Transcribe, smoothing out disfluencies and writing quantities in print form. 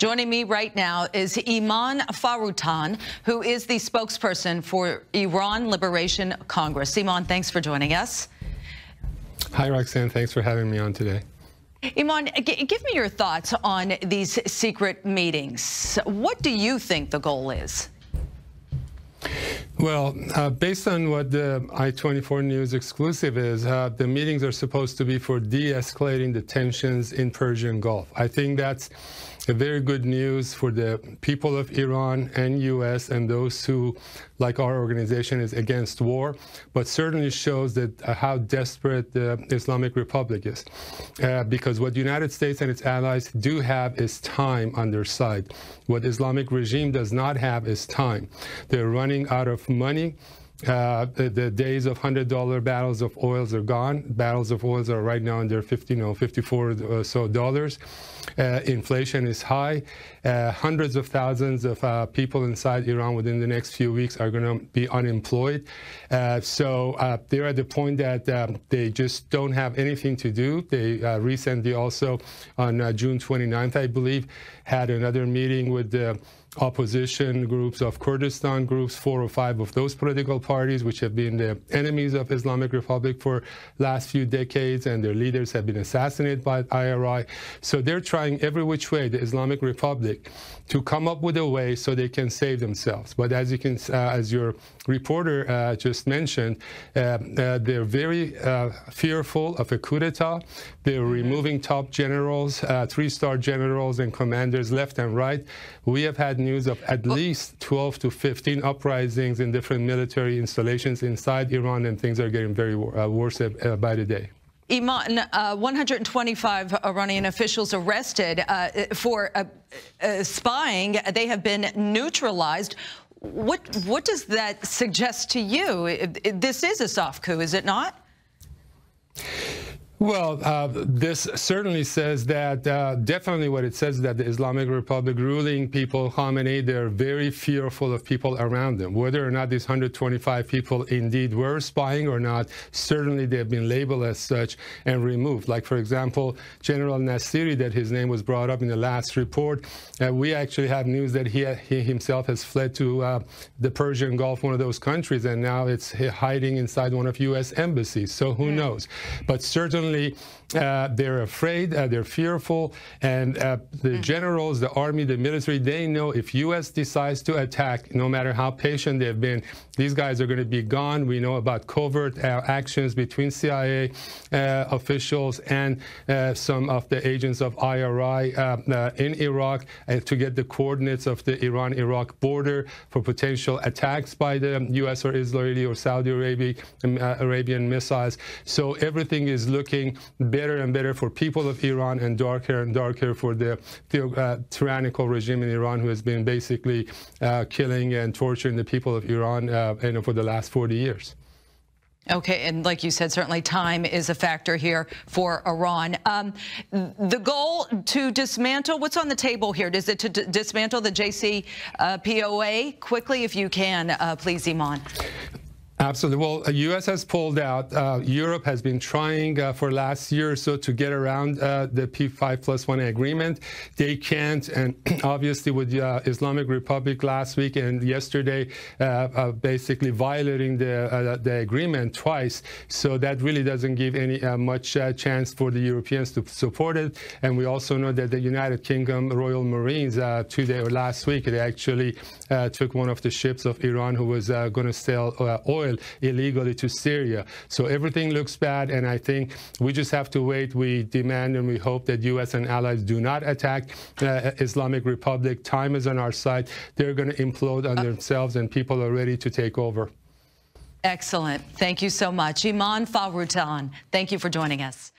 Joining me right now is Iman Foroughtun, who is the spokesperson for Iran Liberation Congress. Iman, thanks for joining us. Hi, Roxanne. Thanks for having me on today. Iman, give me your thoughts on these secret meetings. What do you think the goal is? Well, based on what the I-24 News exclusive is, the meetings are supposed to be for de-escalating the tensions in Persian Gulf. I think that's a very good news for the people of Iran and U.S. and those who, like our organization, is against war, but certainly shows that how desperate the Islamic Republic is. Because what the United States and its allies do have is time on their side. What the Islamic regime does not have is time. They're running out of money. The days of $100 barrels of oils are gone. Barrels of oils are right now under 54 or so dollars. Inflation is high. Hundreds of thousands of people inside Iran within the next few weeks are going to be unemployed. So they're at the point that they just don't have anything to do. They recently also, on June 29th, I believe, had another meeting with the opposition groups of Kurdistan groups, 4 or 5 of those political parties, which have been the enemies of Islamic Republic for last few decades, and their leaders have been assassinated by IRI. So they're trying every which way, the Islamic Republic, to come up with a way so they can save themselves. But as you can, as your reporter just mentioned, they're very fearful of a coup d'etat. They're removing top generals, 3-star generals and commanders left and right. We have had news of at least 12 to 15 uprisings in different military installations inside Iran, and things are getting very worse by the day. Iman, 125 Iranian officials arrested for spying. They have been neutralized. What does that suggest to you? This is a soft coup, is it not? Well, this certainly says that, definitely what it says is that the Islamic Republic ruling people, Khamenei, they're very fearful of people around them. Whether or not these 125 people indeed were spying or not, certainly they've been labeled as such and removed. Like, for example, General Nasiri, that his name was brought up in the last report. We actually have news that he himself has fled to the Persian Gulf, one of those countries, and now it's hiding inside one of U.S. embassies. So who knows? But certainly they're afraid, they're fearful, and the generals, the army, the military, they know if U.S. decides to attack, no matter how patient they've been, these guys are going to be gone. We know about covert actions between CIA officials and some of the agents of IRI in Iraq to get the coordinates of the Iran-Iraq border for potential attacks by the U.S. or Israeli or Saudi Arabian missiles. So everything is looking better and better for people of Iran, and darker for the tyrannical regime in Iran, who has been basically killing and torturing the people of Iran for the last 40 years. Okay, and like you said, certainly time is a factor here for Iran. The goal to dismantle, what's on the table here? Is it to dismantle the JCPOA? Quickly, if you can, please, Iman. Absolutely. Well, the U.S. has pulled out. Europe has been trying for last year or so to get around the P5+1 agreement. They can't, and obviously with the Islamic Republic last week and yesterday basically violating the agreement twice, so that really doesn't give any much chance for the Europeans to support it. And we also know that the United Kingdom Royal Marines today or last week, they actually took one of the ships of Iran who was going to sell oil illegally to Syria. So everything looks bad, and I think we just have to wait. We demand and we hope that U.S. and allies do not attack Islamic Republic. Time is on our side. They're going to implode on themselves, and people are ready to take over. Excellent. Thank you so much. Iman Foroughtun, thank you for joining us.